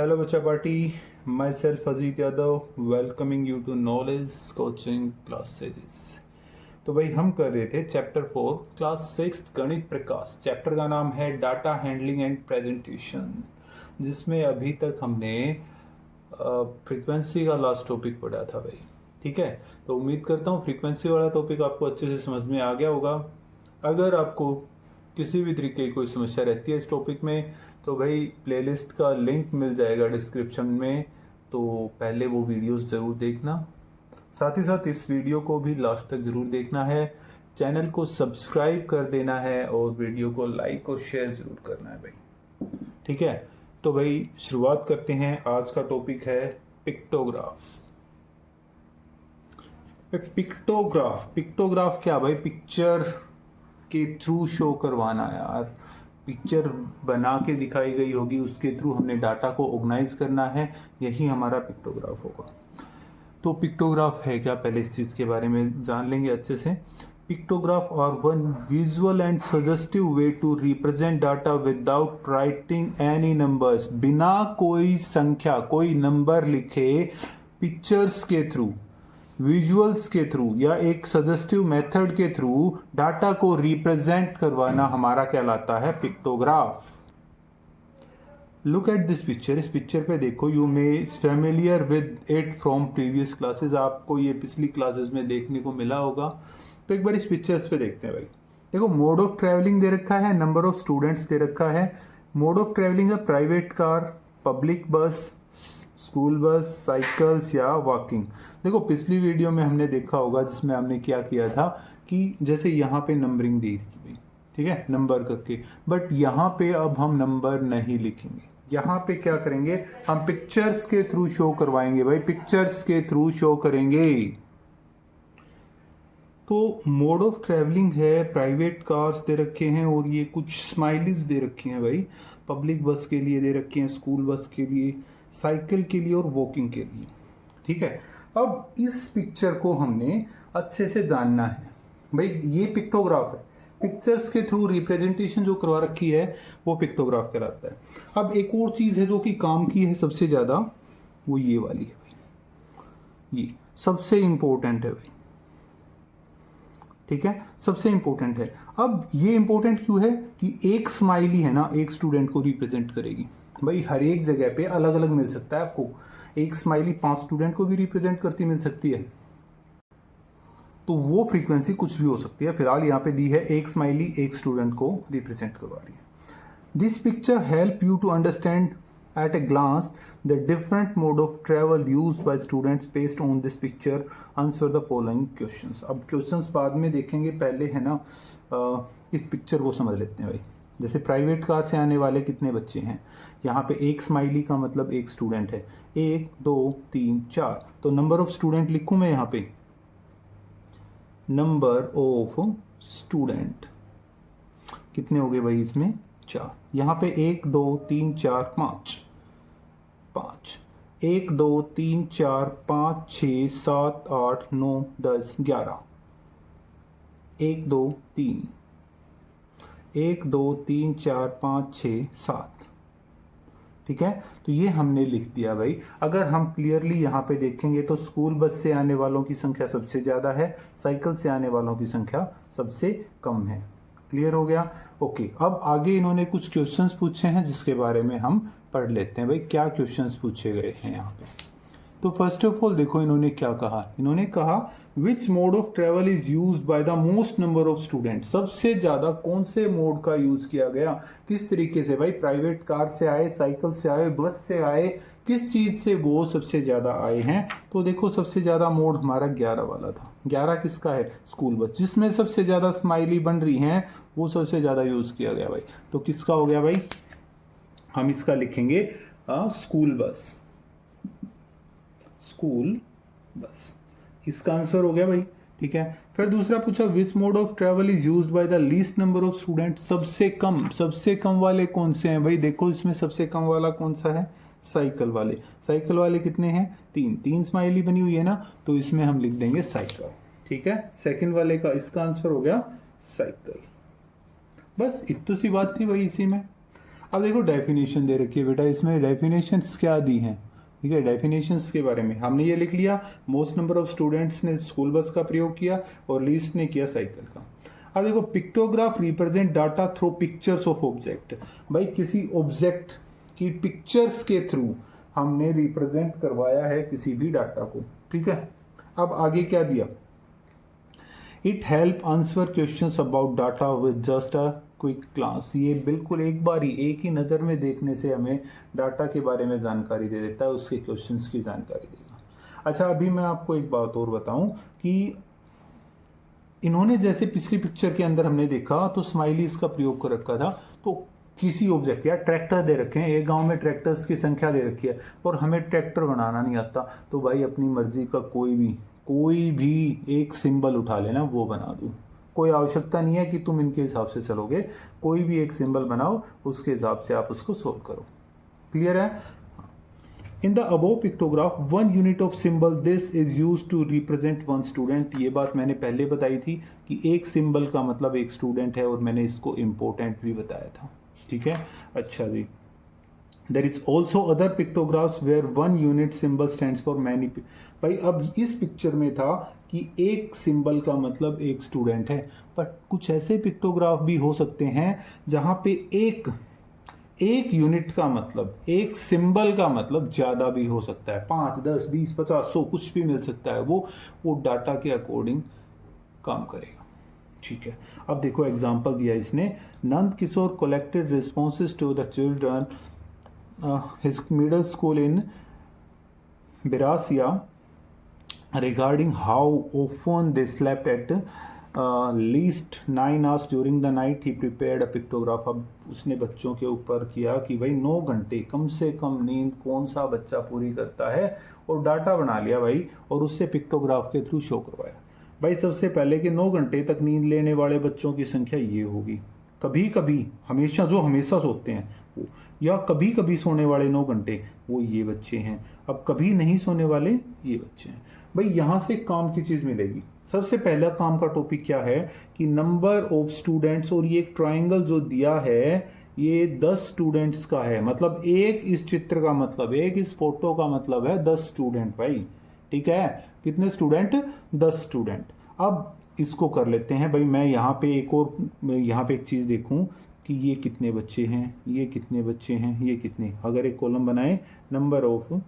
Hello बच्चा party, myself Ajit Yadav welcoming you to knowledge coaching classes. तो भाई हम कर रहे थे चैप्टर 4 क्लास 6 गणित प्रकाश। चैप्टर का नाम है डाटा हैंडलिंग एंड प्रेजेंटेशन, जिसमें अभी तक हमने फ्रीक्वेंसी का लास्ट टॉपिक पढ़ा था भाई। ठीक है, तो उम्मीद करता हूँ फ्रीक्वेंसी वाला टॉपिक आपको अच्छे से समझ में आ गया होगा। अगर आपको किसी भी तरीके की कोई समस्या रहती है इस टॉपिक में तो भाई प्लेलिस्ट का लिंक मिल जाएगा डिस्क्रिप्शन में, तो पहले वो वीडियोस ज़रूर देखना। साथ ही साथ इस वीडियो को भी लास्ट तक ज़रूर देखना है, चैनल को सब्सक्राइब कर देना है और वीडियो को लाइक और शेयर ज़रूर करना है भाई। ठीक है, तो भाई शुरुआत करते हैं। आज का टॉपिक है पिक्टोग्राफ। पिक्टोग्राफ क्या भाई? पिक्चर के थ्रू शो करवाना यार। पिक्चर बना के दिखाई गई होगी, उसके थ्रू हमने डाटा को ऑर्गेनाइज करना है, यही हमारा पिक्टोग्राफ होगा। तो पिक्टोग्राफ है क्या, पहले इस चीज़ के बारे में जान लेंगे अच्छे से। Pictograph are one visual and suggestive way to represent data without writing any numbers. बिना कोई संख्या, कोई नंबर लिखे, पिक्चर्स के थ्रू, विजुअल्स के थ्रू या एक सजेस्टिव मेथड के थ्रू डाटा को रिप्रेजेंट करवाना हमारा कहलाता है pictograph. Look at this picture. इस पिक्चर पे देखो, you may familiar with it from previous classes. आपको ये पिछली क्लासेस में देखने को मिला होगा। तो एक बार इस पिक्चर्स पे देखते हैं भाई। देखो, मोड ऑफ ट्रेवलिंग दे रखा है, नंबर ऑफ स्टूडेंट्स दे रखा है। मोड ऑफ ट्रेवलिंग है प्राइवेट कार, पब्लिक बस, स्कूल बस, साइकिल्स या वॉकिंग। देखो, पिछली वीडियो में हमने देखा होगा जिसमें हमने क्या किया था कि जैसे यहाँ पे नंबरिंग दी थी, ठीक है, नंबर करके, बट यहाँ पे अब हम नंबर नहीं लिखेंगे। यहाँ पे क्या करेंगे, हम पिक्चर्स के थ्रू शो करवाएंगे भाई, पिक्चर्स के थ्रू शो करेंगे। तो मोड ऑफ ट्रेवलिंग है, प्राइवेट कार्स दे रखे हैं और ये कुछ स्माइलीज दे रखे हैं भाई। पब्लिक बस के लिए दे रखे हैं, स्कूल बस के लिए, साइकिल के लिए और वॉकिंग के लिए। ठीक है, अब इस पिक्चर को हमने अच्छे से जानना है भाई। ये पिक्टोग्राफ है, पिक्चर्स के थ्रू रिप्रेजेंटेशन जो करवा रखी है वो पिक्टोग्राफ कहलाता है। अब एक और चीज है जो कि काम की है सबसे ज्यादा, वो ये वाली है भाई। ये सबसे इंपॉर्टेंट है भाई। ठीक है, सबसे इंपॉर्टेंट है। अब ये इंपॉर्टेंट क्यों है कि एक स्माइली है ना, एक स्टूडेंट को रिप्रेजेंट करेगी भाई। हर एक जगह पे अलग अलग मिल सकता है आपको। एक स्माइली 5 स्टूडेंट को भी रिप्रेजेंट करती मिल सकती है, तो वो फ्रीक्वेंसी कुछ भी हो सकती है। फिलहाल यहाँ पे दी है एक स्माइली एक स्टूडेंट को रिप्रेजेंट करवा रही है। This picture help you to understand at a glance the different mode of travel used by students based on this picture. Answer the following questions. अब क्वेश्चंस बाद में देखेंगे, पहले है ना इस पिक्चर को समझ लेते हैं भाई। जैसे प्राइवेट कार से आने वाले कितने बच्चे हैं, यहाँ पे एक स्माइली का मतलब एक स्टूडेंट है। 1 2 3 4, तो नंबर ऑफ स्टूडेंट लिखूं मैं यहाँ पे, नंबर ऑफ स्टूडेंट कितने हो गए भाई इसमें, 4। यहाँ पे 1 2 3 4 5, 1 2 3 4 5 6 7 8 9 10 11, 1 2 3 1 2 3 4 5 6 7। ठीक है, तो ये हमने लिख दिया भाई। अगर हम क्लियरली यहाँ पे देखेंगे तो स्कूल बस से आने वालों की संख्या सबसे ज्यादा है, साइकिल से आने वालों की संख्या सबसे कम है। क्लियर हो गया? ओके, अब आगे इन्होंने कुछ क्वेश्चंस पूछे हैं जिसके बारे में हम पढ़ लेते हैं भाई। क्या क्वेश्चंस पूछे गए हैं यहाँ पे? तो फर्स्ट ऑफ ऑल देखो इन्होंने क्या कहा। इन्होंने कहा which mode of travel is used by the most number of student. सबसे ज्यादा कौन से मोड का यूज किया गया, किस तरीके से भाई? प्राइवेट कार से आए, साइकिल से आए, बस से आए, किस चीज से वो सबसे ज्यादा आए हैं? तो देखो सबसे ज्यादा मोड हमारा 11 वाला था। 11 किसका है? स्कूल बस, जिसमें सबसे ज्यादा स्माइली बन रही हैं वो सबसे ज्यादा यूज किया गया भाई। तो किसका हो गया भाई? हम इसका लिखेंगे स्कूल बस, स्कूल बस, इसका आंसर हो गया भाई। ठीक है, फिर दूसरा पूछा which mode of travel is used by the least number of student. सबसे कम वाले कौन से हैं भाई? देखो इसमें सबसे कम वाला कौन सा है? साइकिल वाले। साइकिल वाले कितने हैं? 3 स्माइली बनी हुई है ना, तो इसमें हम लिख देंगे साइकिल। ठीक है, सेकंड वाले का इसका आंसर हो गया साइकिल। बस इतनी सी बात थी भाई इसी में। अब देखो डेफिनेशन दे रखी है बेटा, इसमें डेफिनेशंस क्या दी हैं, ठीक है। डेफिनेशंस के बारे में हमने ये लिख लिया, मोस्ट नंबर ऑफ स्टूडेंट्स ने स्कूल बस का प्रयोग किया और लीस्ट ने किया साइकिल का। अब देखो pictograph represent data through pictures of object, भाई किसी ऑब्जेक्ट की पिक्चर्स के थ्रू हमने रिप्रेजेंट करवाया है किसी भी डाटा को, ठीक है। अब आगे क्या दिया, it help answer questions about data with just a quick class, ये बिल्कुल एक बार ही एक ही नज़र में देखने से हमें डाटा के बारे में जानकारी दे देता है, उसके क्वेश्चंस की जानकारी देगा। अच्छा अभी मैं आपको एक बात और बताऊं कि इन्होंने जैसे पिछली पिक्चर के अंदर हमने देखा तो स्माइलीज का प्रयोग कर रखा था, तो किसी ऑब्जेक्ट या ट्रैक्टर दे रखे हैं, एक गांव में ट्रैक्टर्स की संख्या दे रखी है और हमें ट्रैक्टर बनाना नहीं आता, तो भाई अपनी मर्जी का कोई भी एक सिंबल उठा लेना, वो बना दूँ, कोई आवश्यकता नहीं है कि तुम इनके हिसाब से चलोगे, कोई भी एक सिंबल बनाओ, उसके हिसाब से आप उसको सोल्व करो। क्लियर है। In the above pictograph 1 unit of symbol this is use to represent 1 student, ये बात मैंने पहले बताई थी कि एक सिंबल का मतलब एक स्टूडेंट है, और मैंने इसको इम्पोर्टेंट भी बताया था, ठीक है। अच्छा जी, there is also other pictographs where 1 unit symbol stands for many, भाई अब इस पिक्चर में था कि एक सिंबल का मतलब एक स्टूडेंट है, पर कुछ ऐसे पिक्टोग्राफ भी हो सकते हैं जहां पे एक यूनिट का मतलब, एक सिंबल का मतलब ज्यादा भी हो सकता है, 5, 10, 20, 50, 100 कुछ भी मिल सकता है, वो डाटा के अकॉर्डिंग काम करेगा, ठीक है। अब देखो एग्जांपल दिया इसने, Nand Kishore collected responses to the children his middle school in Birasia regarding how often they slept at least 9 hours during the night, he prepared a pictograph। अब उसने बच्चों के ऊपर किया कि भाई 9 घंटे कम से कम नींद कौन सा बच्चा पूरी करता है, और डाटा बना लिया भाई, और उससे पिक्टोग्राफ के थ्रू शो करवाया। भाई सबसे पहले कि 9 घंटे तक नींद लेने वाले बच्चों की संख्या ये होगी, कभी कभी हमेशा जो हमेशा सोते हैं वो, या कभी कभी सोने वाले 9 घंटे वो ये बच्चे हैं, अब कभी नहीं सोने वाले ये बच्चे हैं। भाई यहां से काम की चीज मिलेगी। सबसे पहला काम का टॉपिक क्या है कि नंबर ऑफ स्टूडेंट्स, और ये एक ट्राइंगल जो दिया है ये 10 स्टूडेंट्स का है, मतलब एक इस चित्र का मतलब, एक इस फोटो का मतलब है 10 स्टूडेंट भाई, ठीक है। कितने स्टूडेंट, 10 स्टूडेंट। अब इसको कर लेते हैं भाई, मैं यहाँ पे एक चीज देखूं कि ये कितने बच्चे हैं, ये कितने बच्चे हैं, ये कितने, अगर एक कॉलम बनाए नंबर ऑफ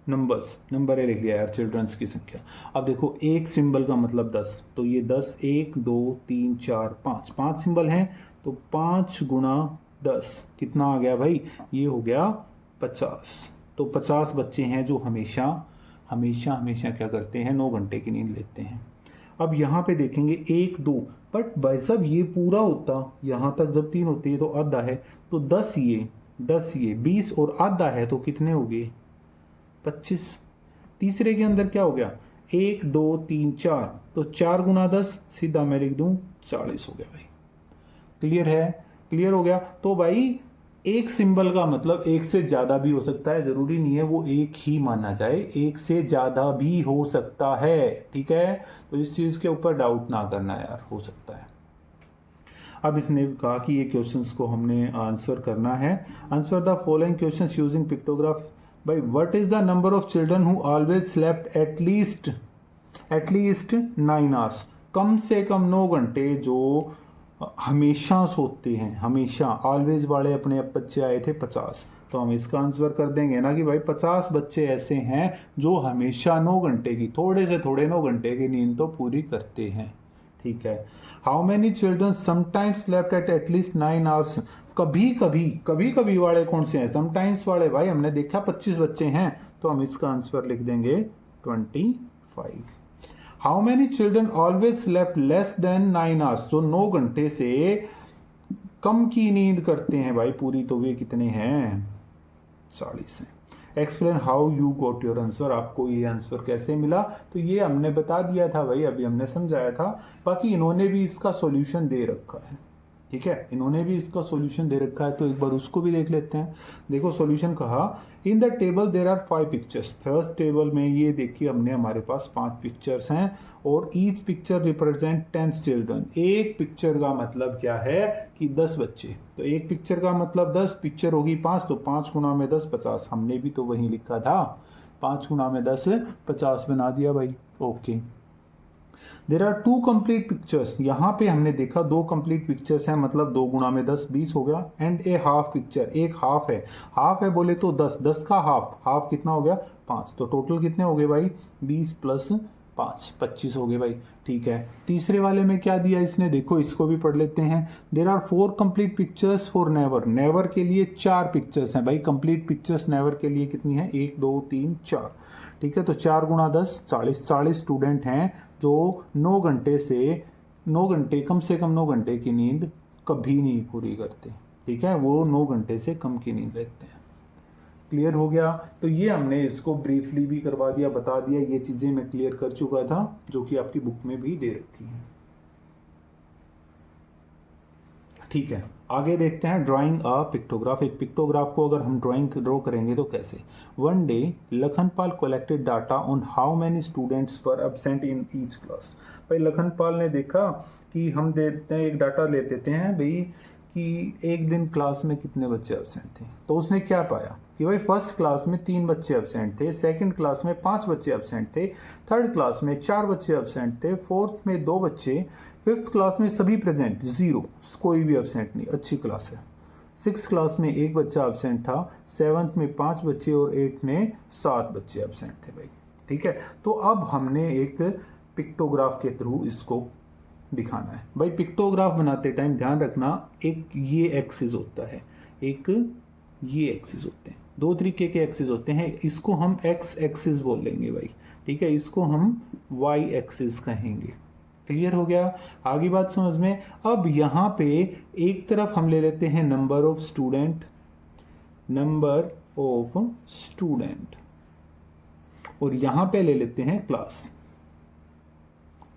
नंबर लिख लिया यार, चिल्ड्रंस की संख्या। अब देखो एक सिंबल का मतलब 10, तो ये 10, 1, 2, 3, 4, 5 सिंबल हैं, तो 5 गुणा 10 कितना आ गया भाई, ये हो गया 50। तो 50 बच्चे हैं जो हमेशा क्या करते हैं, 9 घंटे की नींद लेते हैं। अब यहाँ पे देखेंगे 1, 2, बट भाई साहब ये पूरा होता, यहाँ तक जब 3 होती है तो आधा है, तो 10 ये 20 और आधा है, तो कितने हो गए 25। तीसरे के अंदर क्या हो गया, 1, 2, 3, 4, तो 4 गुना 10 सीधा मैं लिख दूं 40 हो गया भाई। क्लियर है, क्लियर हो गया। तो भाई एक सिंबल का मतलब एक से ज्यादा भी हो सकता है, जरूरी नहीं है वो एक ही माना जाए, एक से ज्यादा भी हो सकता है, ठीक है। तो इस चीज के ऊपर डाउट ना करना यार, हो सकता है। अब इसने कहा कि ये क्वेश्चंस को हमने आंसर करना है। Answer the following questions using pictograph. भाई what is the number of children who always slept at least 9 hours, कम से कम 9 घंटे जो हमेशा सोते हैं, हमेशा। ऑलवेज वाले अपने बच्चे आए थे 50, तो हम इसका आंसर कर देंगे ना कि भाई 50 बच्चे ऐसे हैं जो हमेशा 9 घंटे की, थोड़े से थोड़े 9 घंटे की नींद तो पूरी करते हैं, ठीक है। How many children sometimes slept at least 9 hours, कभी कभी वाले कौन से हैं, समटाइम्स वाले भाई हमने देखा 25 बच्चे हैं, तो हम इसका आंसर लिख देंगे 25। How many children always slept less than 9 hours, जो 9 घंटे से कम की नींद करते हैं भाई पूरी, तो वे कितने हैं 40 हैं। Explain how you got your answer, आपको ये आंसर कैसे मिला, तो ये हमने बता दिया था भाई, अभी हमने समझाया था, बाकी इन्होंने भी इसका सॉल्यूशन दे रखा है, ठीक है, इन्होंने भी इसका सॉल्यूशन दे रखा है तो एक बार उसको भी देख लेते हैं। देखो सॉल्यूशन कहा, in the table there are 5 pictures. First table में ये देखिए हमने हमारे पास 5 पिक्चर्स हैं और ईच पिक्चर रिप्रेजेंट 10 चिल्ड्रन। एक पिक्चर का मतलब क्या है कि 10 बच्चे, तो एक पिक्चर का मतलब 10, पिक्चर होगी 5 तो 5 गुना में 10 50। हमने भी तो वही लिखा था, 5 गुना में 10 50 बना दिया भाई। Okay, there are 2 complete pictures. यहाँ पे हमने देखा 2 कंप्लीट पिक्चर्स हैं, मतलब 2 गुना में 10 20 हो गया। एंड ए हाफ पिक्चर, एक हाफ है। हाफ है बोले तो 10, 10 का हाफ, हाफ कितना हो गया 5। तो टोटल कितने हो गए भाई 20 प्लस 5 25 हो गए भाई। ठीक है, तीसरे वाले में क्या दिया इसने, देखो इसको भी पढ़ लेते हैं। There are 4 complete pictures for never. Never के लिए 4 पिक्चर्स हैं भाई। कंप्लीट पिक्चर्स नेवर के लिए कितनी है 1 2 3 4। ठीक है, तो 4 गुना 10 40। 40 स्टूडेंट हैं जो 9 घंटे से 9 घंटे कम से कम 9 घंटे की नींद कभी नहीं पूरी करते। ठीक है, वो 9 घंटे से कम की नींद लेते हैं। क्लियर हो गया। तो ये हमने इसको ब्रीफली भी करवा दिया, बता दिया, ये चीजें मैं क्लियर कर चुका था जो कि आपकी बुक में भी दे रखी है। ठीक है, आगे देखते हैं ड्राइंग अ पिक्टोग्राफ। एक पिक्टोग्राफ को अगर हम ड्रॉ करेंगे तो कैसे। One day Lakhanpal collected data on how many students were absent in each class. भाई लखनपाल ने देखा कि हम देते हैं एक डाटा ले लेते हैं भाई कि एक दिन क्लास में कितने बच्चे एब्सेंट थे। तो उसने क्या पाया कि भाई फर्स्ट क्लास में 3 बच्चे एब्सेंट थे, सेकंड क्लास में 5 बच्चे एब्सेंट थे, थर्ड क्लास में 4 बच्चे एब्सेंट थे, फोर्थ में 2 बच्चे, फिफ्थ क्लास में सभी प्रेजेंट 0, कोई भी एब्सेंट नहीं, अच्छी क्लास है। सिक्स क्लास में 1 बच्चा एब्सेंट था, सेवन्थ में 5 बच्चे और 8 में 7 बच्चे एब्सेंट थे भाई। ठीक है, तो अब हमने एक पिक्टोग्राफ के थ्रू इसको दिखाना है भाई। पिक्टोग्राफ बनाते टाइम ध्यान रखना, एक ये एक्सिस होता है, एक ये एक्सिस होते हैं, 2 तरीके के एक्सिस होते हैं। इसको हम एक्स एक्सिस बोल लेंगे भाई। ठीक है, इसको हम वाई एक्सिस कहेंगे। क्लियर हो गया, आगे बात समझ में। अब यहाँ पे एक तरफ हम ले लेते हैं number of student, number of student, और यहां पे ले लेते हैं क्लास।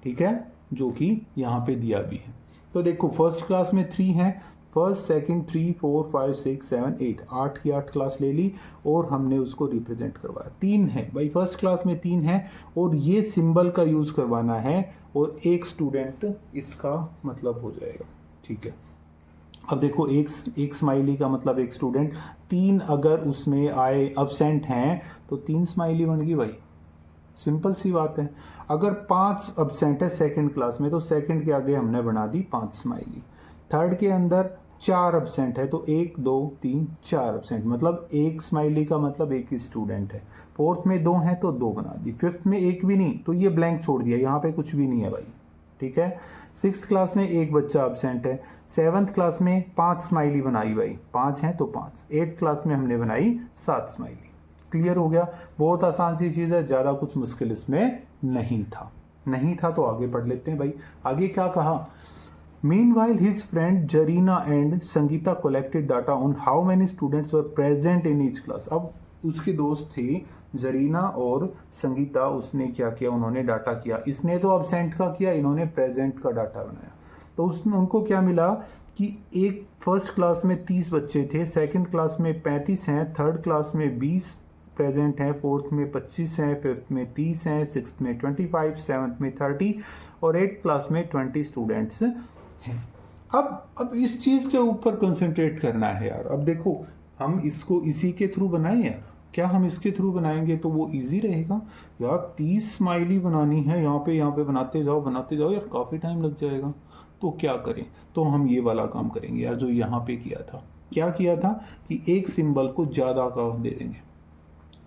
ठीक है, जो कि यहाँ पे दिया भी है। तो देखो फर्स्ट क्लास में 3 है, फर्स्ट सेकंड 3 4 5 6 7 8, 8 की 8 क्लास ले ली और हमने उसको रिप्रेजेंट करवाया। 3 है भाई, फर्स्ट क्लास में 3 है और ये सिंबल का यूज करवाना है और एक स्टूडेंट इसका मतलब हो जाएगा। ठीक है, अब देखो एक स्माइली का मतलब एक स्टूडेंट, 3 अगर उसमें आए एब्सेंट हैं तो 3 स्माइली बन गई भाई, सिंपल सी बात है। अगर 5 एब्सेंट है सेकंड क्लास में तो सेकंड के आगे हमने बना दी 5 स्माइली। थर्ड के अंदर 4 एब्सेंट है तो 1 2 3 4 एब्सेंट, मतलब एक स्माइली का मतलब एक ही स्टूडेंट है। फोर्थ में 2 है तो 2 बना दी, फिफ्थ में 1 भी नहीं तो ये ब्लैंक छोड़ दिया, यहाँ पे कुछ भी नहीं है भाई। ठीक है, सिक्स क्लास में 1 बच्चा एब्सेंट है, सेवन्थ क्लास में 5 स्माइली बनाई भाई, 5 है तो 5, एट्थ क्लास में हमने बनाई 7 स्माइली। क्लियर हो गया, बहुत आसान सी चीज है, ज्यादा कुछ मुश्किल इसमें नहीं था। तो आगे पढ़ लेते हैं भाई। आगे क्या कहा, meanwhile his friend Zarina and Sangeeta collected data on how many students were present in each class. अब उसकी दोस्त थी जरीना और संगीता, उसने क्या किया, उन्होंने डाटा किया। इसने तो एब्सेंट का किया, इन्होंने प्रेजेंट का डाटा बनाया। तो उसमें उनको क्या मिला कि एक फर्स्ट क्लास में 30 बच्चे थे, सेकंड क्लास में 35 हैं, थर्ड क्लास में 20 प्रेजेंट हैं, फोर्थ में 25 हैं, फिफ्थ में 30 हैं, सिक्स्थ में 25, सेवन्थ में 30 और एट्थ क्लास में 20 स्टूडेंट्स हैं। अब इस चीज के ऊपर कंसंट्रेट करना है यार। अब देखो हम इसको इसी के थ्रू बनाए यार, क्या हम इसके थ्रू बनाएंगे तो वो इजी रहेगा यार। 30 स्माइली बनानी है, यहाँ पे बनाते जाओ यार, काफी टाइम लग जाएगा। तो क्या करें, तो हम ये वाला काम करेंगे यार जो यहाँ पे किया था। क्या किया था कि एक सिंबल को ज्यादा का दे देंगे।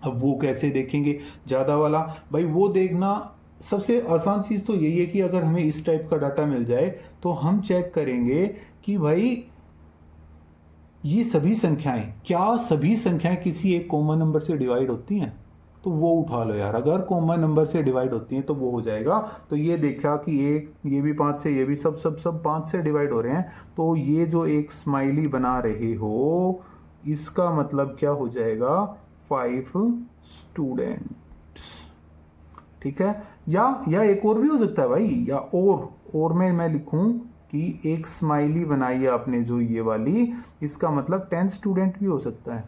अब वो कैसे देखेंगे ज्यादा वाला, भाई वो देखना सबसे आसान चीज तो यही है कि अगर हमें इस टाइप का डाटा मिल जाए तो हम चेक करेंगे कि भाई ये सभी संख्याएं किसी एक कॉमन नंबर से डिवाइड होती हैं, तो वो उठा लो यार। अगर कॉमन नंबर से डिवाइड होती हैं तो वो हो जाएगा। तो ये देखा कि ये भी 5 से, ये भी सब 5 से डिवाइड हो रहे हैं, तो ये जो एक स्माइली बना रहे हो इसका मतलब क्या हो जाएगा 5 स्टूडेंट्स। ठीक है, या एक और भी हो सकता है भाई, या और में मैं लिखूं कि एक स्माइली बनाई है आपने जो ये वाली, इसका मतलब 10 स्टूडेंट भी हो सकता है।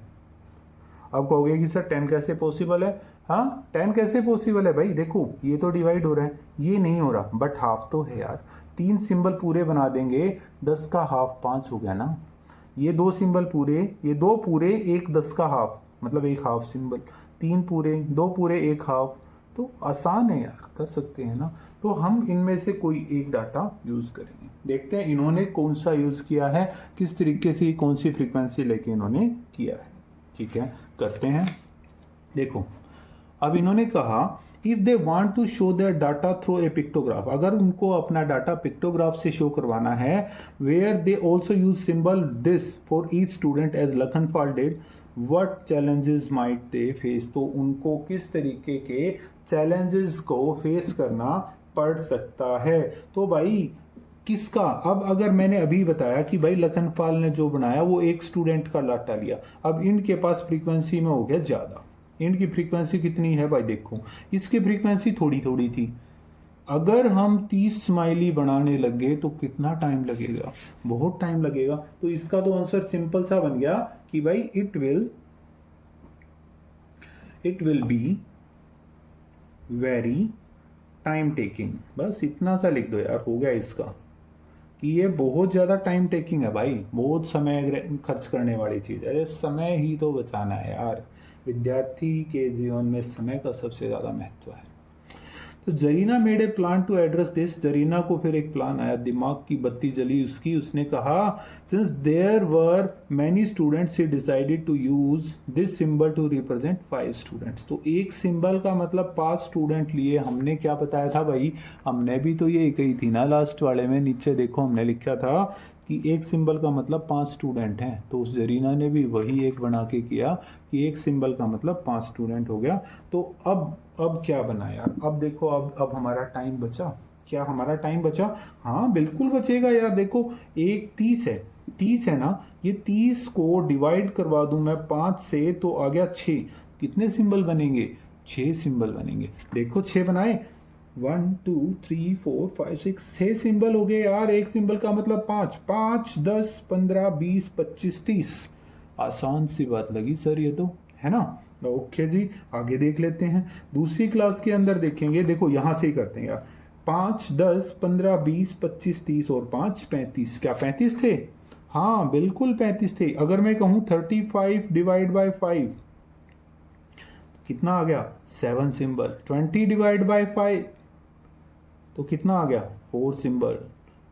अब कहोगे कि सर 10 कैसे पॉसिबल है? हाँ 10 कैसे पॉसिबल है भाई, देखो ये तो डिवाइड हो रहा है, ये नहीं हो रहा, बट हाफ तो है यार। 3 सिंबल पूरे बना देंगे, 10 का हाफ 5 हो गया ना। ये 2 सिंबल पूरे, ये 2 पूरे, एक 10 का हाफ, मतलब एक हाफ सिंबल। 3 पूरे, 2 पूरे, एक हाफ। तो आसान है यार, कर सकते हैं ना। तो हम इनमें से कोई एक डाटा यूज करेंगे, देखते हैं इन्होंने कौन सा यूज किया है, किस तरीके से, कौन सी फ्रीक्वेंसी लेके इन्होंने किया है। ठीक है, करते हैं। देखो अब इन्होंने कहा if they want to show their data through a pictograph, अगर उनको अपना डाटा पिक्टोग्राफ से शो करवाना है, where they also use symbol this for each student as Lakhanpal did, what challenges might they face, तो उनको किस तरीके के चैलेंजेस को फेस करना पड़ सकता है। तो भाई किसका, अब अगर मैंने अभी बताया कि भाई लखनपाल ने जो बनाया वो एक स्टूडेंट का डाटा लिया, अब इंड के पास फ्रीक्वेंसी में हो गया ज्यादा। इंड की फ्रीक्वेंसी कितनी है भाई, देखो इसकी फ्रीक्वेंसी थोड़ी थोड़ी थी। अगर हम 30 स्माइली बनाने लगे तो कितना टाइम लगेगा, बहुत टाइम लगेगा। तो इसका तो आंसर सिंपल सा बन गया कि भाई it will be very time taking. बस इतना सा लिख दो यार, हो गया इसका, कि ये बहुत ज़्यादा टाइम टेकिंग है भाई, बहुत समय खर्च करने वाली चीज़ है। समय ही तो बचाना है यार, विद्यार्थी के जीवन में समय का सबसे ज़्यादा महत्व है। तो Zarina made a plan to address this, Zarina को फिर एक प्लान आया, दिमाग की बत्ती जली उसकी, उसने कहा since there were many students she decided to use this symbol to represent 5 students. तो एक सिंबल का मतलब 5 स्टूडेंट लिए। हमने क्या बताया था भाई, हमने भी तो ये कही थी ना लास्ट वाले में, नीचे देखो हमने लिखा था कि एक सिंबल का मतलब 5 स्टूडेंट हैं। तो उस जरीना ने भी वही एक बना के किया कि एक सिंबल का मतलब 5 स्टूडेंट हो गया। तो अब क्या बना यार, अब देखो अब हमारा टाइम बचा, क्या हमारा टाइम बचा? हाँ बिल्कुल बचेगा यार। देखो एक 30 है, 30 है ना, ये 30 को डिवाइड करवा दूं मैं 5 से तो आ गया 6। कितने सिंबल बनेंगे? 6 सिंबल बनेंगे। देखो 6 बनाए, 1 2 3 4 5 6, 6 सिंबल हो गए यार। एक सिंबल का मतलब 5, 5 10 15 20 25 30। आसान सी बात लगी सर ये तो, है ना। ओके जी, आगे देख लेते हैं। दूसरी क्लास के अंदर देखेंगे, देखो यहां से ही करते हैं यार। 5 10 15 20 25 30 और 5 35। क्या 35 थे? हाँ बिल्कुल 35 थे। अगर मैं कहूं 35 डिवाइड बाय 5 कितना आ गया? 7 सिंबल। 20 डिवाइड बाय 5 तो कितना आ गया? 4 सिंबल।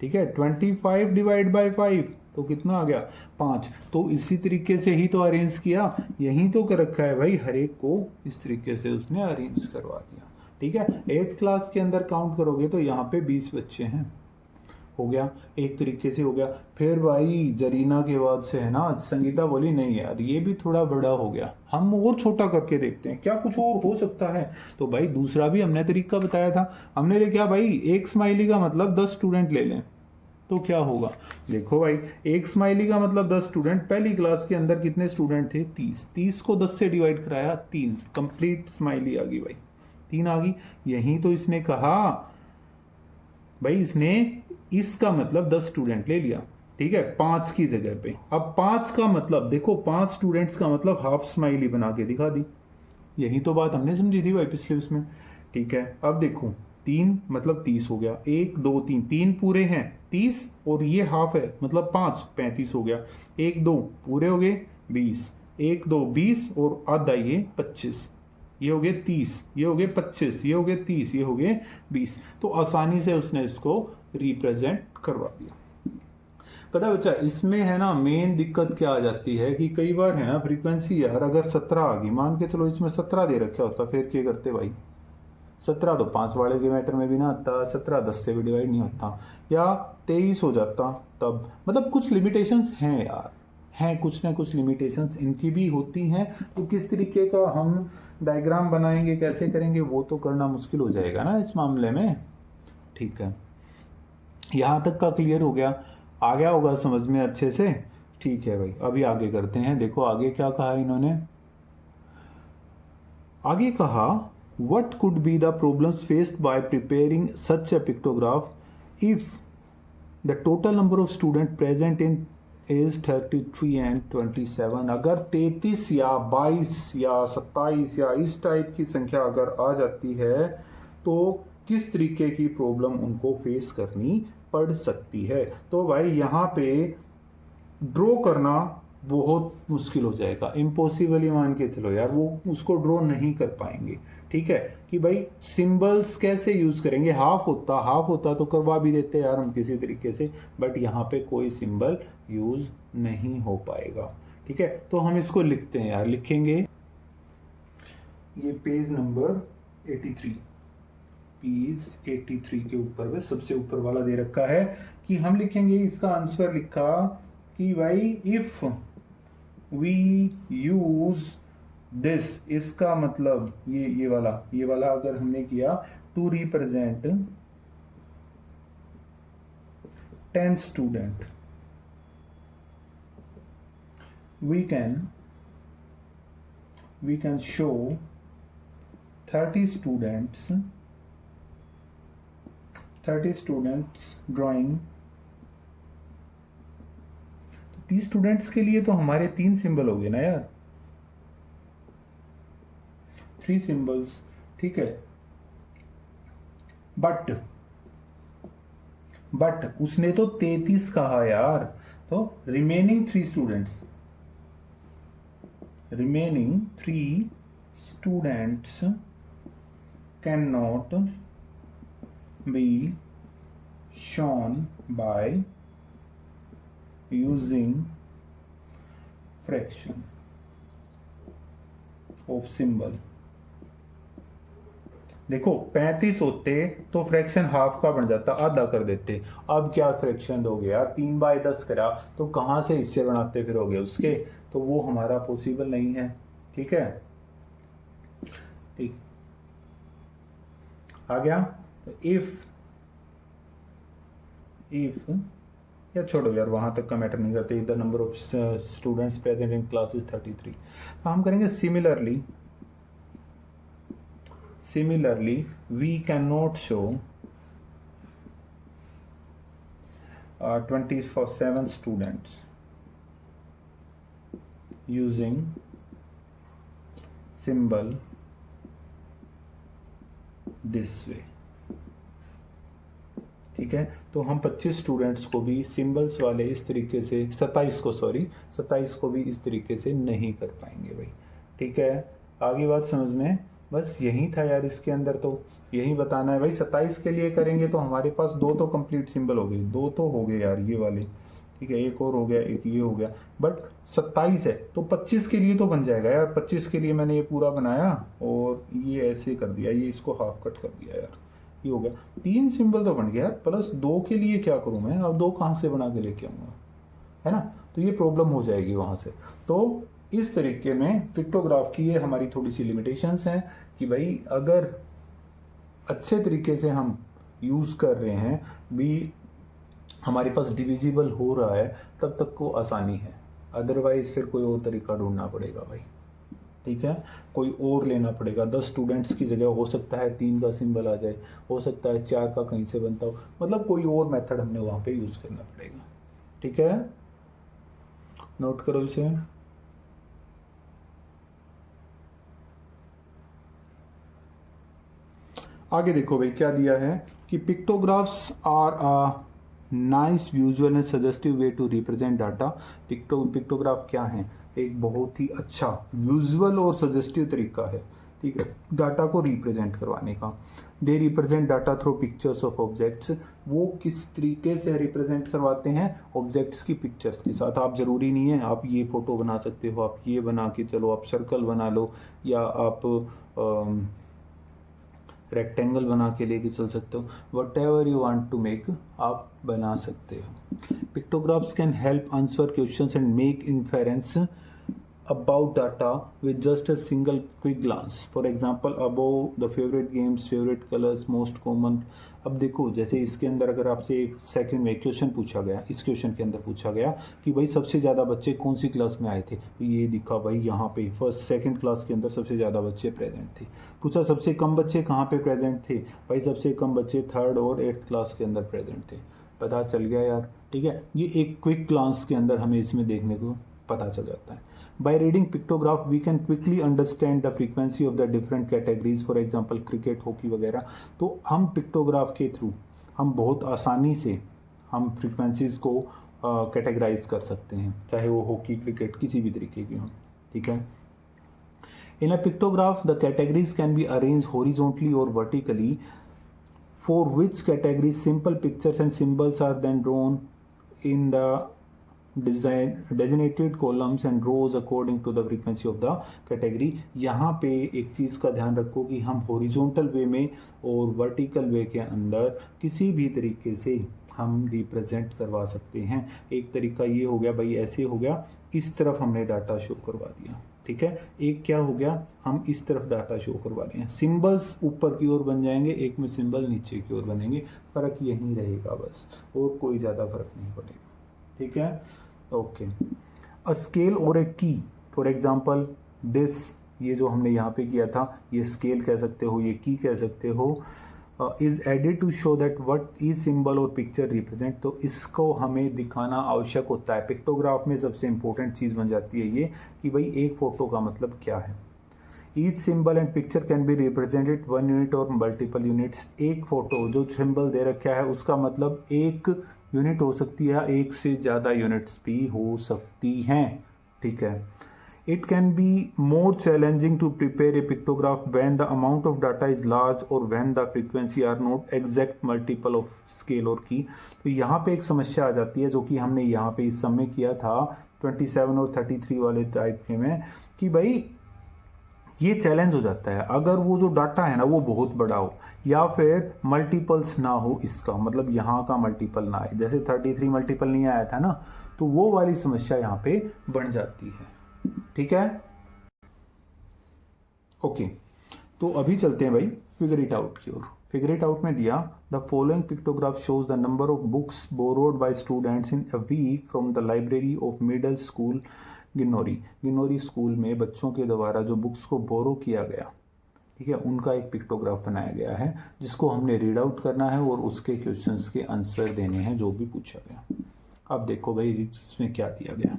ठीक है, 25 डिवाइड बाय 5 तो कितना आ गया? 5। तो इसी तरीके से ही तो अरेंज किया, यही तो कर रखा है भाई, हर एक को इस तरीके से उसने अरेंज करवा दिया। ठीक है, 8th क्लास के अंदर काउंट करोगे तो यहाँ पे 20 बच्चे हैं, हो गया एक तरीके से हो गया। फिर भाई जरीना के बाद से है ना, संगीता बोली नहीं यार ये भी थोड़ा बड़ा हो गया, हम और छोटा करके देखते हैं क्या कुछ और हो सकता है। तो भाई दूसरा भी हमने तरीका बताया था, हमने लिखा भाई एक स्माइली का मतलब 10 स्टूडेंट ले लें तो क्या होगा। देखो भाई एक स्माइली का मतलब 10 स्टूडेंट, पहली क्लास के अंदर कितने स्टूडेंट थे? 30। 30 को 10 से डिवाइड कराया 3, कंप्लीट स्माइली आ गई भाई, 3 आ गई। यही तो इसने कहा भाई, इसने इसका मतलब 10 स्टूडेंट ले लिया। ठीक है, 5 की जगह पे। अब 5 का मतलब देखो, 5 स्टूडेंट्स का मतलब हाफ स्माइली बना के दिखा दी। यही तो बात हमने समझी थी भाई पिछले उसमें। ठीक है, अब देखो 3 मतलब 30 हो गया, 1 2 3, 3 पूरे हैं 30 और ये हाफ है मतलब 5, 35 हो गया। 1 2 पूरे हो गए 20, 1 2 20 और आधा ये 25, ये हो गए 30, ये हो गए 25, ये हो गए 30, ये हो गए 20। तो आसानी से उसने इसको रिप्रेजेंट करवा दिया। पता बच्चा इसमें है ना मेन दिक्कत क्या आ जाती है कि कई बार है ना फ्रीक्वेंसी यार अगर 17 आ गई, मान के चलो इसमें 17 दे रखा होता, फिर क्या करते भाई? 17 तो 5 वाले के मैटर में भी ना आता, 17 10 से भी डिवाइड नहीं होता, या 23 हो जाता तब। मतलब कुछ लिमिटेशंस हैं यार, हैं कुछ ना कुछ लिमिटेशंस इनकी भी होती हैं। तो किस तरीके का हम डायग्राम बनाएंगे, कैसे करेंगे, वो तो करना मुश्किल हो जाएगा ना इस मामले में। ठीक है, यहाँ तक का क्लियर हो गया, आ गया होगा समझ में अच्छे से। ठीक है भाई, अभी आगे करते हैं। देखो आगे क्या कहा इन्होंने, आगे कहा what could be the problems faced by preparing such a pictograph if the total number of student present in is 33 and 27। अगर 33 या 22 या 27 या इस टाइप की संख्या अगर आ जाती है तो किस तरीके की प्रॉब्लम उनको फेस करनी पड़ सकती है। तो भाई यहाँ पे ड्रॉ करना बहुत मुश्किल हो जाएगा, इम्पॉसिबल ही मान के चलो यार, वो उसको ड्रॉ नहीं कर पाएंगे। ठीक है कि भाई सिंबल्स कैसे यूज करेंगे, हाफ होता तो करवा भी देते यार हम किसी तरीके से, बट यहाँ पे कोई सिंबल यूज नहीं हो पाएगा। ठीक है, तो हम इसको लिखते हैं यार, लिखेंगे ये पेज नंबर 83, पेज 83 के ऊपर में सबसे ऊपर वाला दे रखा है कि हम लिखेंगे इसका आंसर लिखा कि भाई इफ वी यूज दिस, इसका मतलब ये वाला अगर हमने किया to represent 10 student, we can show 30 students drawing। 30 students के लिए तो हमारे 3 सिंबल हो गए ना यार, 3 सिंबल्स। ठीक है, बट उसने तो 33 कहा यार, तो remaining 3 students can not be shown by using fraction of symbol। देखो 35 होते तो फ्रैक्शन हाफ का बन जाता, आधा कर देते। अब क्या फ्रैक्शन दोगे यार, 3/10 करा तो कहां से हिस्से बनाते फिरोगे उसके, तो वो हमारा पॉसिबल नहीं है। ठीक है, ठीक आ गया। तो इफ या छोड़ो यार, वहां तक का मैटर नहीं करते। The number of students present in class is 33। तो हम करेंगे similarly we can not show 27 students using symbol this way. ठीक है, तो हम 25 स्टूडेंट्स को भी सिंबल्स वाले इस तरीके से 27 को भी इस तरीके से नहीं कर पाएंगे भाई। ठीक है, आगे बात समझ में, बस यही था यार, इसके अंदर तो यही बताना है भाई। 27 के लिए करेंगे तो हमारे पास 2 तो कंप्लीट सिंबल हो गए, 2 तो हो गए यार ये वाले। ठीक है, एक और हो गया, एक ये हो गया, बट 27 है तो 25 के लिए तो बन जाएगा यार। 25 के लिए मैंने ये पूरा बनाया और ये ऐसे कर दिया, ये इसको हाफ कट कर दिया यार, ये हो गया। 3 सिंबल तो बन गया, प्लस 2 के लिए क्या करूं मैं, अब 2 कहां से बना के लेके आऊंगा, है ना, तो ये प्रॉब्लम हो जाएगी वहां से। तो इस तरीके में पिक्टोग्राफ की ये हमारी थोड़ी सी लिमिटेशंस हैं कि भाई अगर अच्छे तरीके से हम यूज कर रहे हैं भी, हमारे पास डिविजिबल हो रहा है, तब तक को आसानी है, अदरवाइज फिर कोई और तरीका ढूंढना पड़ेगा भाई। ठीक है, कोई और लेना पड़ेगा। 10 स्टूडेंट्स की जगह हो सकता है 3 का सिंबल आ जाए, हो सकता है 4 का कहीं से बनता हो, मतलब कोई और मेथड हमने वहां पे यूज करना पड़ेगा। ठीक है, नोट करो इसे। आगे देखो भाई क्या दिया है कि pictographs are a nice visual and suggestive way to represent data. Pictograph क्या है, एक बहुत ही अच्छा विजुअल और सजेस्टिव तरीका है, ठीक है, डाटा को रिप्रेजेंट करवाने का। They represent data through pictures of objects. वो किस तरीके से रिप्रेजेंट करवाते हैं, ऑब्जेक्ट्स की पिक्चर्स के साथ। आप जरूरी नहीं है आप ये फोटो बना सकते हो, आप ये बना के चलो, आप सर्कल बना लो, या आप रेक्टेंगल बना के लेके चल सकते हो, whatever you want to make आप बना सकते हो। Pictographs can help answer questions and make inference about data with just a single quick glance. For example, above the favorite games, favorite colors, most common। अब देखो जैसे इसके अंदर अगर आपसे एक सेकंड में क्वेश्चन पूछा गया, इस क्वेश्चन के अंदर पूछा गया कि भाई सबसे ज़्यादा बच्चे कौन सी क्लास में आए थे, तो ये दिखा भाई यहाँ पे फर्स्ट सेकंड क्लास के अंदर सबसे ज़्यादा बच्चे प्रेजेंट थे। पूछा सबसे कम बच्चे कहाँ पे प्रेजेंट थे, भाई सबसे कम बच्चे थर्ड और 8th क्लास के अंदर प्रेजेंट थे। पता चल गया यार, ठीक है। ये एक क्विक ग्लांस के अंदर हमें इसमें देखने को पता चल जाता है। By reading pictograph we can quickly understand the frequency of the different categories, for example cricket, hockey वगैरह। तो हम पिक्टोग्राफ के थ्रू हम बहुत आसानी से हम फ्रीक्वेंसीज को कैटेगराइज कर सकते हैं, चाहे वो हॉकी, क्रिकेट, किसी भी तरीके की हो, ठीक है। In a pictograph, the categories can be arranged horizontally or vertically, for which categories simple pictures and symbols are then drawn in the designated columns and rows according to the frequency of the category। यहाँ पे एक चीज़ का ध्यान रखो कि हम horizontal वे में और वर्टिकल वे के अंदर किसी भी तरीके से हम रिप्रेजेंट करवा सकते हैं। एक तरीका ये हो गया भाई, ऐसे हो गया, इस तरफ हमने डाटा शो करवा दिया, ठीक है। एक क्या हो गया, हम इस तरफ डाटा शो करवा रहे हैं, सिंबल्स ऊपर की ओर बन जाएंगे, एक में सिंबल नीचे की ओर बनेंगे, फर्क यही रहेगा बस, और कोई ज़्यादा फर्क नहीं पड़ेगा, ठीक है। ओके, अ स्केल और ए की, फॉर एग्जांपल दिस, ये जो हमने यहाँ पे किया था, ये स्केल कह सकते हो, ये की कह सकते हो, is added to show that what each symbol और पिक्चर रिप्रेजेंट। तो इसको हमें दिखाना आवश्यक होता है। पिक्टोग्राफ में सबसे इंपॉर्टेंट चीज़ बन जाती है ये कि भाई एक फ़ोटो का मतलब क्या है। Each symbol and picture can be represented 1 unit और मल्टीपल यूनिट्स। एक फ़ोटो जो सिंबल दे रखा है उसका मतलब एक यूनिट हो सकती है, एक से ज़्यादा यूनिट्स भी हो सकती हैं, ठीक है। It can be more challenging to prepare a pictograph when the amount of data is large or when the frequency are not exact multiple of scale or key। तो यहाँ पे एक समस्या आ जाती है जो कि हमने यहाँ पे इस समय किया था 27 और 33 वाले टाइप के में, कि भाई ये चैलेंज हो जाता है अगर वो जो डाटा है ना वो बहुत बड़ा हो या फिर मल्टीपल्स ना हो, इसका मतलब यहाँ का मल्टीपल ना आए, जैसे 33 मल्टीपल नहीं आया था ना, तो वो वाली समस्या यहाँ पे बन जाती है, ठीक है। ओके, तो अभी चलते हैं भाई फिगर इट आउट की ओर। फिगर इट आउट में दिया the following pictograph shows the number of books borrowed by students in a week from the library of middle school Ginnauri. Ginnauri school में बच्चों के द्वारा जो बुक्स को बोरो किया गया, ठीक है, उनका एक पिक्टोग्राफ बनाया गया है जिसको हमने रीड आउट करना है और उसके क्वेश्चंस के आंसर देने हैं जो भी पूछा गया। अब देखो भाई इसमें क्या दिया गया।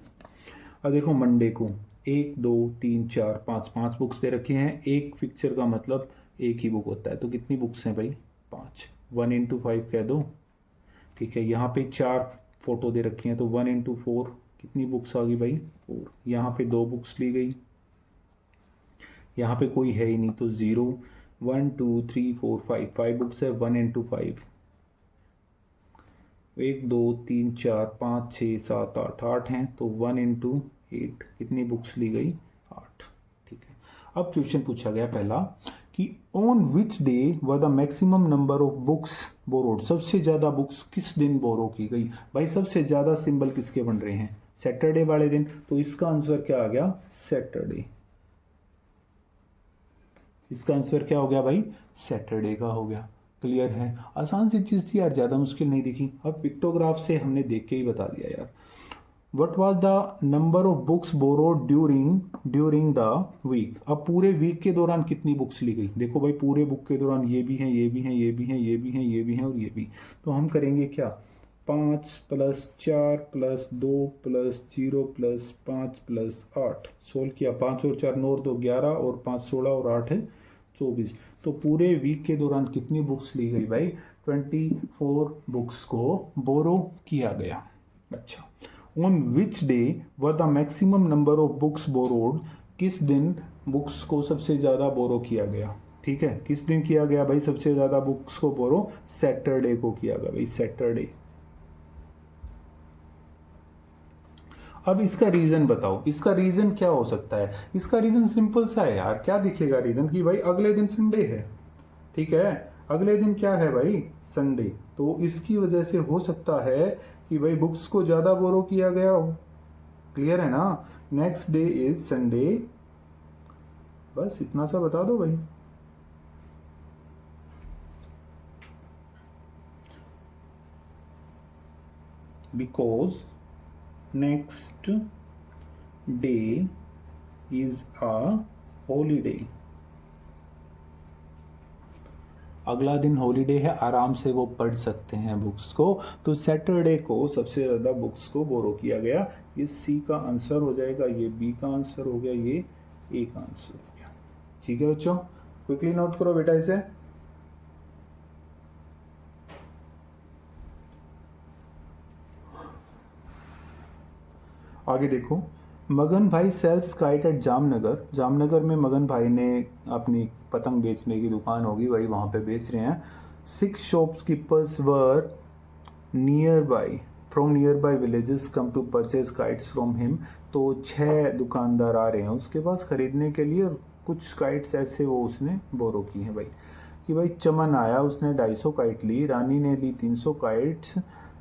अब देखो मंडे को 1 2 3 4 5 5 बुक्स दे रखी हैं। एक पिक्चर का मतलब एक ही बुक होता है, तो कितनी बुक्स हैं भाई 5, 1 इंटू 5 कह दो, ठीक है। यहाँ पे 4 फोटो दे रखी हैं तो 1 इंटू 4 कितनी बुक्स आ गई भाई 4। यहाँ पे 2 बुक्स ली गई, यहाँ पे कोई है ही नहीं तो 0, 1 2 3 4 5 बुक्स है, 1 इंटू 5 1 2 3 4 5 6 7 8 8 हैं तो 1 इंटू 8 कितनी बुक्स ली गई 8, ठीक है। अब क्वेश्चन पूछा गया पहला कि on which day were the maximum number of books borrowed. सबसे ज़्यादा बुक्स किस दिन बोरो की गई। भाई सबसे ज़्यादा सिंबल किसके बन रहे हैं सैटरडे वाले दिन, तो इसका आंसर क्या आ गया सैटरडे। इसका आंसर क्या हो गया भाई सैटरडे का हो गया। क्लियर है, आसान सी चीज़ थी यार, ज़्यादा मुश्किल नहीं दिखी। अब पिक्टोग्राफ से हमने देख के ही बता दिया यार। What was the number of books borrowed during the week. अब पूरे वीक के दौरान कितनी बुक्स ली गई। देखो भाई पूरे बुक के दौरान ये भी हैं, ये भी हैं, ये भी हैं, ये भी हैं, ये भी हैं और ये भी। तो हम करेंगे क्या 5 + 4 + 2 + 0 + 5 + 8 सोल्व किया। 5 और 4 9 और 2 11 और 5 16 और 8 है 24। तो पूरे वीक के दौरान कितनी बुक्स ली गई भाई 24 बुक्स को बोरो किया गया। अच्छा, on which day were the maximum number of books borrowed. किस दिन बुक्स को सबसे ज़्यादा बोरो किया गया, ठीक है। किस दिन किया गया भाई सबसे ज़्यादा बुक्स को बोरो सैटरडे को किया गया भाई सैटरडे। अब इसका रीजन बताओ, इसका रीजन क्या हो सकता है। इसका रीजन सिंपल सा है यार, क्या दिखेगा रीजन कि भाई अगले दिन संडे है, ठीक है। अगले दिन क्या है भाई संडे, तो इसकी वजह से हो सकता है कि भाई बुक्स को ज्यादा बोरो किया गया हो। क्लियर है ना। नेक्स्ट डे इज संडे, बस इतना सा बता दो भाई। Because next day is a holiday। अगला दिन हॉलीडे है, आराम से वो पढ़ सकते हैं बुक्स को। तो सैटरडे को सबसे ज़्यादा बुक्स को बोरो किया गया। ये सी का आंसर हो जाएगा, ये बी का आंसर हो गया, ये ए का आंसर हो गया। ठीक है बच्चों, क्विकली नोट करो बेटा इसे। आगे देखो, मगन भाई sells kite at Jamnagar. Jamnagar में मगन भाई ने अपनी पतंग बेचने की दुकान होगी, वही वहाँ पे बेच रहे हैं। 6 shopkeepers were nearby from nearby villages come to purchase kites from him. तो 6 दुकानदार आ रहे हैं उसके पास खरीदने के लिए, और कुछ काइट्स ऐसे वो उसने बोरो की हैं भाई। कि भाई चमन आया, उसने 250 काइट ली, रानी ने ली 300 काइट्स,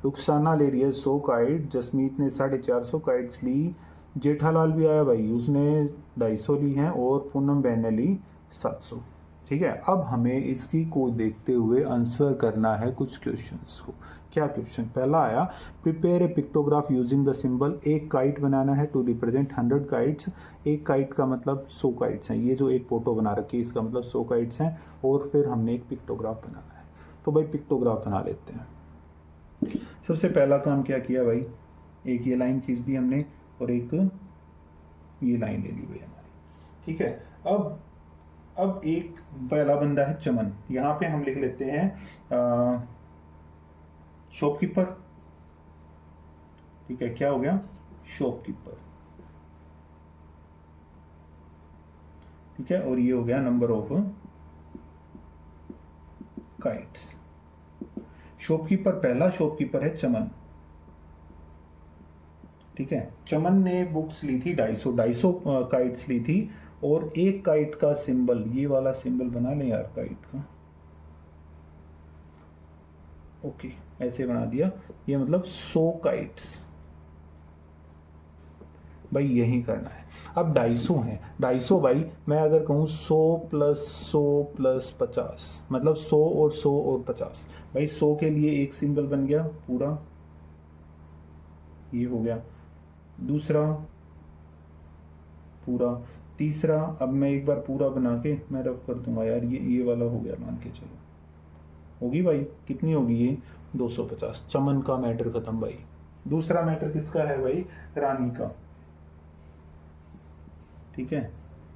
रुखसाना ले रही है 100 काइट, जसमीत ने 450 काइट्स ली, जेठालाल भी आया भाई, उसने 250 ली हैं, और पूनम बहन ने ली 700। ठीक है, अब हमें इसकी को देखते हुए आंसर करना है कुछ क्वेश्चंस को। क्या क्वेश्चन पहला आया, prepare a pictograph using the symbol. एक काइट बनाना है टू रिप्रेजेंट 100 काइट्स। एक काइट का मतलब 100 काइट्स हैं। ये जो एक फोटो बना रखी है इसका मतलब 100 काइट्स हैं, और फिर हमने एक पिक्टोग्राफ बनाना है। तो भाई पिक्टोग्राफ बना लेते हैं। सबसे पहला काम क्या किया भाई, एक ये लाइन खींच दी हमने, और एक ये लाइन ले ली भाई हमारी। ठीक है, अब एक पहला बंदा है चमन, यहाँ पे हम लिख लेते हैं शॉपकीपर। ठीक है, क्या हो गया, शॉपकीपर। ठीक है, और ये हो गया नंबर ऑफ काइट्स। शॉपकीपर पहला, शॉपकीपर है चमन। ठीक है, चमन ने बुक्स ली थी 250 काइट्स ली थी, और एक काइट का सिंबल, ये वाला सिंबल बना लें यार काइट का। ओके, ऐसे बना दिया, ये मतलब 100 काइट्स भाई, यही करना है। अब 250 है, 250 भाई मैं अगर कहूँ 100 प्लस 100 प्लस 50, मतलब 100 और 100 और 50। भाई 100 के लिए एक सिंबल बन गया पूरा, ये हो गया। दूसरा पूरा, तीसरा, अब मैं एक बार पूरा बना के मैं रफ कर दूंगा यार, ये वाला हो गया मान के चलो। होगी भाई, कितनी होगी ये, 250। चमन का मैटर खत्म भाई। दूसरा मैटर किसका है भाई, रानी का। ठीक है,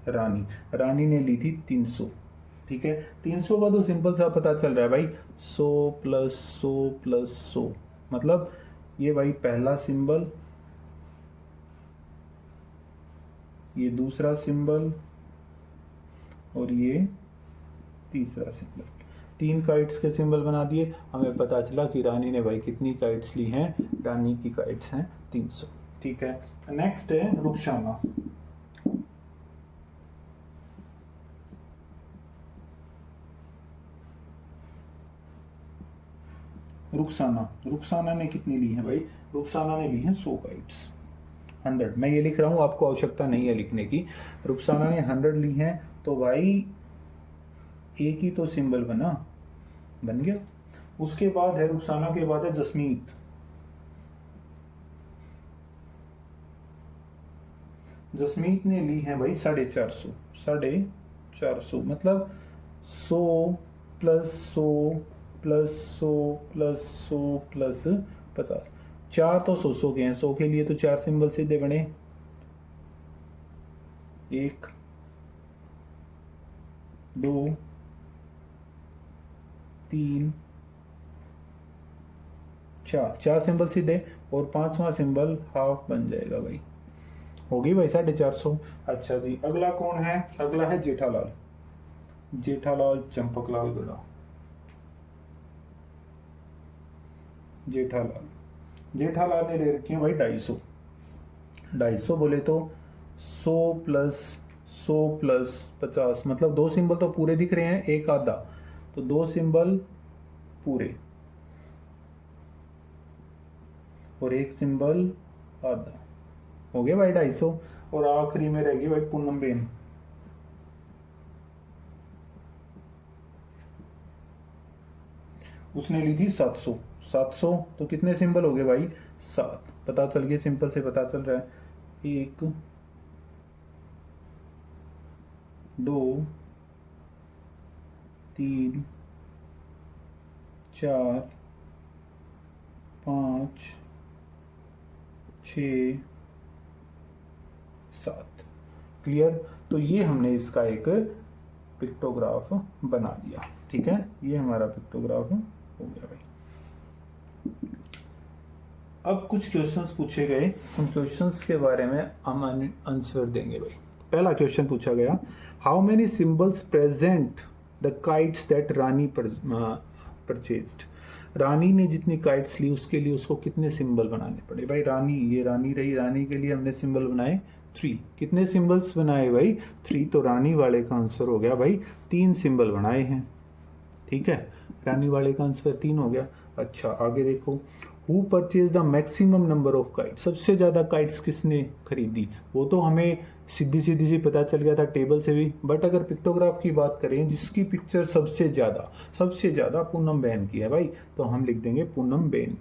रानी ने ली थी 300। ठीक है, 300 का तो सिंपल सा पता चल रहा है भाई, 100 प्लस 100 प्लस 100, मतलब ये भाई पहला सिंबल, ये दूसरा सिंबल, और ये तीसरा सिंबल। 3 काइट्स के सिंबल बना दिए। हमें पता चला कि रानी ने भाई कितनी काइट्स ली हैं, रानी की काइट्स हैं 300। ठीक है, नेक्स्ट है रुखसाना। रुखसाना ने कितनी ली है भाई, रुखसाना ने ली है 100 काइट्स। 100 मैं ये लिख रहा हूँ, आपको आवश्यकता नहीं है लिखने की। रुखसाना ने 100 ली हैं, तो भाई एक ही तो सिंबल बन गया। उसके बाद है रुखसाना के बाद है जसमीत। जसमीत ने ली है भाई 450, 450 मतलब 100 प्लस 100 प्लस 100 प्लस 100 प्लस 50। 4 तो 100 के हैं, 100 के लिए तो 4 सिंबल सीधे बने, 1 2 3 4 सिंबल सीधे, और 5वां सिंबल हाफ बन जाएगा भाई, होगी भाई 450। अच्छा जी, अगला कौन है, अगला है जेठालाल। जेठालाल चंपकलाल गड़ा। जेठालाल ने ले रखी है भाई 250। 250 बोले तो 100 प्लस 100 प्लस 50, मतलब 2 सिंबल तो पूरे दिख रहे हैं, एक आधा, तो 2 सिंबल पूरे और एक सिंबल आधा, हो गया भाई 250। और आखिरी में रहेगी भाई पूनम बेन। उसने ली थी 700। 700 तो कितने सिंबल हो गए भाई, 7। पता चल गया, सिंपल से पता चल रहा है, 1 2 3 4 5 6 7। क्लियर। तो ये हमने इसका एक पिक्टोग्राफ बना दिया। ठीक है, ये हमारा पिक्टोग्राफ हो गया भाई। अब कुछ क्वेश्चंस पूछे गए, उन क्वेश्चंस के बारे में हम आंसर देंगे भाई। पहला क्वेश्चन पूछा गया, how many symbols present the kites that Rani purchased. Rani ने जितनी काइट्स ली उसके लिए उसको कितने सिंबल बनाने पड़े भाई। रानी, ये रानी रही, रानी के लिए हमने सिंबल बनाए 3। कितने सिंबल्स बनाए भाई? 3। तो रानी वाले का आंसर हो गया भाई 3 सिंबल बनाए हैं। ठीक है, रानी वाले का आंसर 3 हो गया। अच्छा, आगे देखो, who purchase the maximum number of kites. सबसे ज़्यादा काइट्स किसने खरीदी? वो तो हमें सीधी सी पता चल गया था टेबल से भी, बट अगर पिक्टोग्राफ की बात करें जिसकी पिक्चर सबसे ज़्यादा पूनम बहन की है भाई, तो हम लिख देंगे पूनम बेन।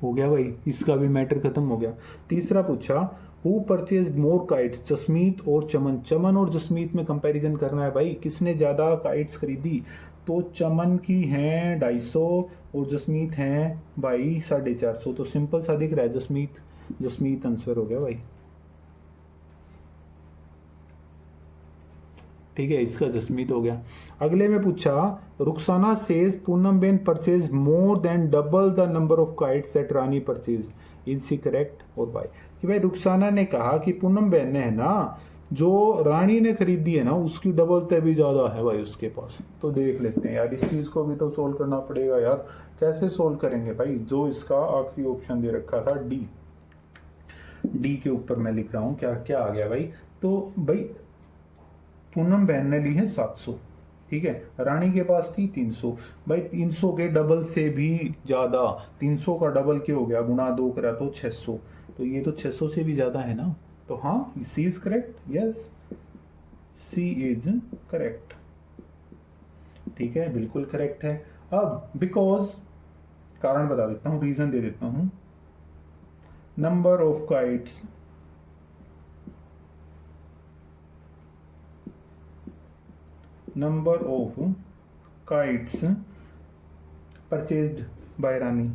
हो गया भाई, इसका भी मैटर खत्म हो गया। तीसरा पूछा, who purchase more kites, Jasmeet और चमन। चमन और जसमीत में कंपैरिजन करना है भाई, किसने ज़्यादा काइट्स खरीदी? तो चमन की हैं 250 और जसमीत हैं भाई 450। तो सिंपल सा दिख रहा है जसमीत आंसर हो गया भाई। ठीक है, इसका जसमीत हो गया। अगले में पूछा, Rukhsana says Poonam ben purchase more than double the number of kites that Rani purchase, is she correct और वाई। कि भाई रुखसाना ने कहा कि पूनम बेन ने, है ना, जो रानी ने खरीदी है ना उसकी डबल ते भी ज़्यादा है भाई उसके पास। तो देख लेते हैं यार, इस चीज़ को भी तो सोल्व करना पड़ेगा यार। कैसे सोल्व करेंगे भाई? जो इसका आखिरी ऑप्शन दे रखा था डी के ऊपर मैं लिख रहा हूँ क्या क्या आ गया भाई। तो भाई पूनम बहन ने ली है 700, ठीक है, रानी के पास थी 300। भाई 300 के डबल से भी ज़्यादा, 300 का डबल क्या हो गया, गुणा 2 करा तो 600। तो ये तो 600 से भी ज़्यादा है ना। तो हाँ, C is correct, yes C is correct. ठीक है, बिल्कुल करेक्ट है। अब बिकॉज, कारण बता देता हूँ, रीजन दे देता हूँ। Number of kites purchased by Rani.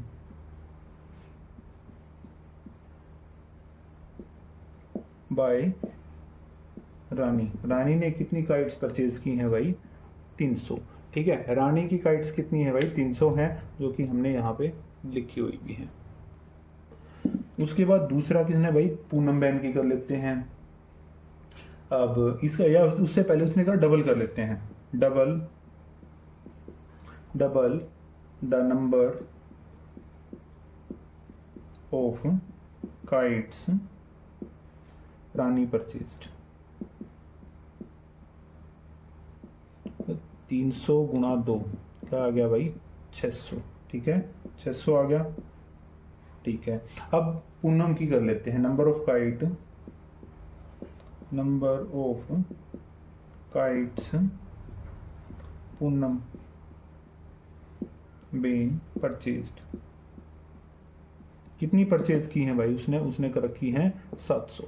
Rani ने कितनी काइट्स परचेज की हैं भाई? 300। ठीक है, रानी की काइट्स कितनी है भाई? 300 है, जो कि हमने यहाँ पे लिखी हुई भी है। उसके बाद दूसरा किसने भाई? पूनम बहन की कर लेते हैं। अब इसका, या उससे पहले उसने कहा डबल कर लेते हैं। Double the number of kites Rani purchased. 300 गुणा 2 क्या आ गया भाई? 600। ठीक है, 600 आ गया। ठीक है, अब पूनम की कर लेते हैं। Number of kites Poonam Ben purchased. कितनी परचेज की है भाई उसने कर रखी है 700।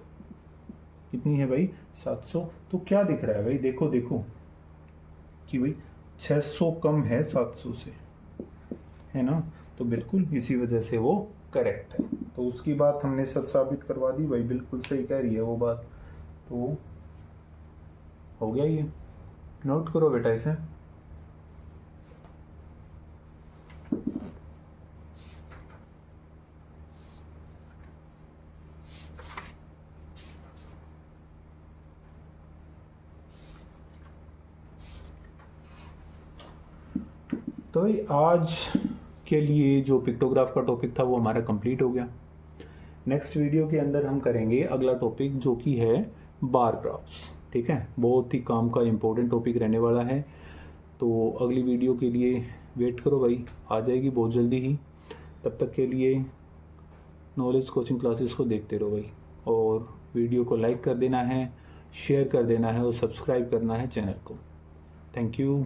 कितनी है भाई? 700। तो क्या दिख रहा है भाई? देखो कि भाई 600 कम है 700 से, है ना। तो बिल्कुल इसी वजह से वो करेक्ट है। तो उसकी बात हमने सच साबित करवा दी भाई, बिल्कुल सही कह रही है वो बात। तो हो गया ये, नोट करो बेटा इसे। तो भाई आज के लिए जो पिक्टोग्राफ का टॉपिक था वो हमारा कंप्लीट हो गया। नेक्स्ट वीडियो के अंदर हम करेंगे अगला टॉपिक जो कि है बार ग्राफ्स। ठीक है, बहुत ही काम का इम्पोर्टेंट टॉपिक रहने वाला है। तो अगली वीडियो के लिए वेट करो भाई, आ जाएगी बहुत जल्दी ही। तब तक के लिए नॉलेज कोचिंग क्लासेस को देखते रहो भाई, और वीडियो को लाइक कर देना है, शेयर कर देना है और सब्सक्राइब करना है चैनल को। Thank you.